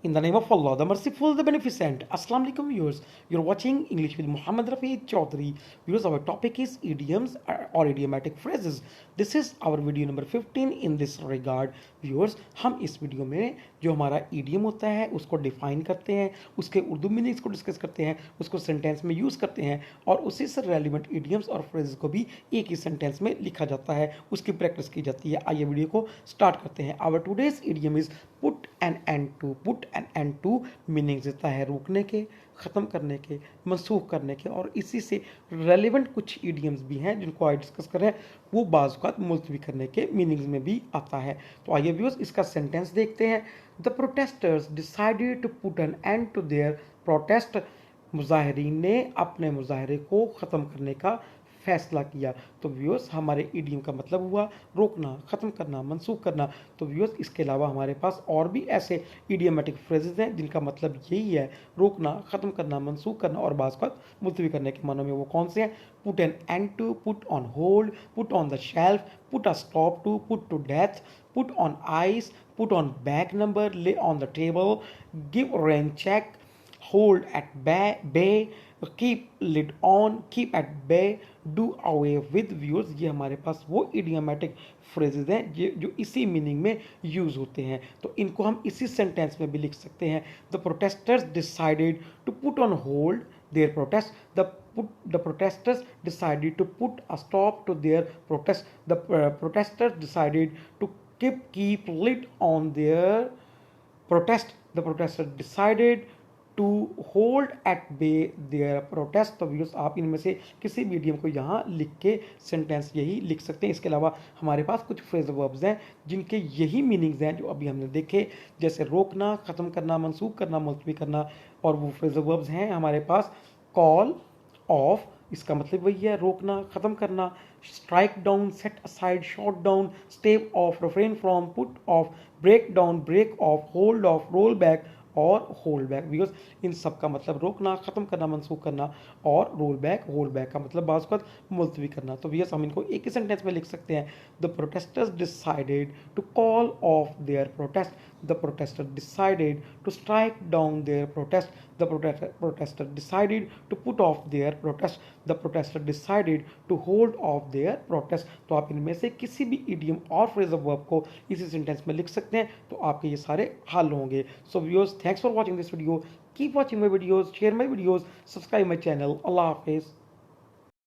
In the name of Allah, the merciful, the beneficent. Assalamu alaikum viewers. You're watching English with Muhammad Rafi Chaudhary. Viewers, our topic is idioms or idiomatic phrases. This is our video number 15 in this regard. Viewers, हम इस video में जो हमारा idiom होता है उसको define करते हैं, उसके उर्दू मीनिंग्स को डिस्कस करते हैं, उसको सेंटेंस में यूज़ करते हैं और उसी से रेलिवेंट idioms और phrases को भी एक ही सेंटेंस में लिखा जाता है, उसकी प्रैक्टिस की जाती है। आइए वीडियो को स्टार्ट करते हैं। Our today's idiom is put an end to. Put an end to meanings देता है रोकने के, ख़त्म करने के, मनसूख करने के और इसी से रेलिवेंट कुछ इडियम्स भी हैं जिनको आज डिस्कस कर रहे हैं, वो बाज़ औक़ात मुलतवी करने के मीनिंग्स में भी आता है। तो आइए व्यूअर्स इसका सेंटेंस देखते हैं। The protesters decided to put an end to their protest. मुजाहिरीन ने अपने मुजाहरे को ख़त्म करने का फैसला किया। तो व्यूअर्स हमारे इडियम का मतलब हुआ रोकना, ख़त्म करना, मनसूख करना। तो व्यूअर्स इसके अलावा हमारे पास और भी ऐसे इडियमेटिक फ्रेजेस हैं जिनका मतलब यही है रोकना, ख़त्म करना, मनसूख करना और बाज़ का मुलतवी करने के मानों में। वो कौन से हैं? Put an end to, put on hold, put on the shelf, put a stop to, put to death, put on ice, put on back number, lay on the table, give rain check, hold at bay, keep lid on, keep at bay, do away with। Viewers ये हमारे पास वो idiomatic phrases हैं जो इसी meaning में use होते हैं। तो इनको हम इसी सेंटेंस में भी लिख सकते हैं। The protesters decided to put on hold their protest. The protesters decided to put a stop to their protest. The protesters decided to keep lid on their protest. The protesters decided to hold at bay their protest। तो viewers आप इनमें से किसी भी idiom को यहाँ लिख के सेंटेंस यही लिख सकते हैं। इसके अलावा हमारे पास कुछ फ्रेज वर्ब्स हैं जिनके यही मीनिंग्स हैं जो अभी हमने देखे, जैसे रोकना, ख़त्म करना, मनसूख करना, मुलतवी करना। और वो फ्रेज वर्ब्स हैं हमारे पास कॉल ऑफ, इसका मतलब वही है रोकना, ख़त्म करना, strike down, set aside, shot down, step off, refrain from, put off, break down, break off, hold off, roll back और होल्ड बैक। बिकॉज इन सब का मतलब रोकना, ख़त्म करना, मनसूख करना और रोल बैक, होल्ड बैक का मतलब बाज़ वक़्त मुलतवी करना। तो बिकॉज हम इनको एक ही सेंटेंस में लिख सकते हैं। The protesters decided to call off their protest. The protester decided to strike down their protest. The protester decided to put off their protest. The protester decided to hold off their protest. तो आप इनमें से किसी भी idiom और phrase of verb को इसी sentence में लिख सकते हैं, तो आपके ये सारे हल होंगे। So viewers, thanks for watching this video. Keep watching my videos, share my videos, subscribe my channel. Allah Hafiz.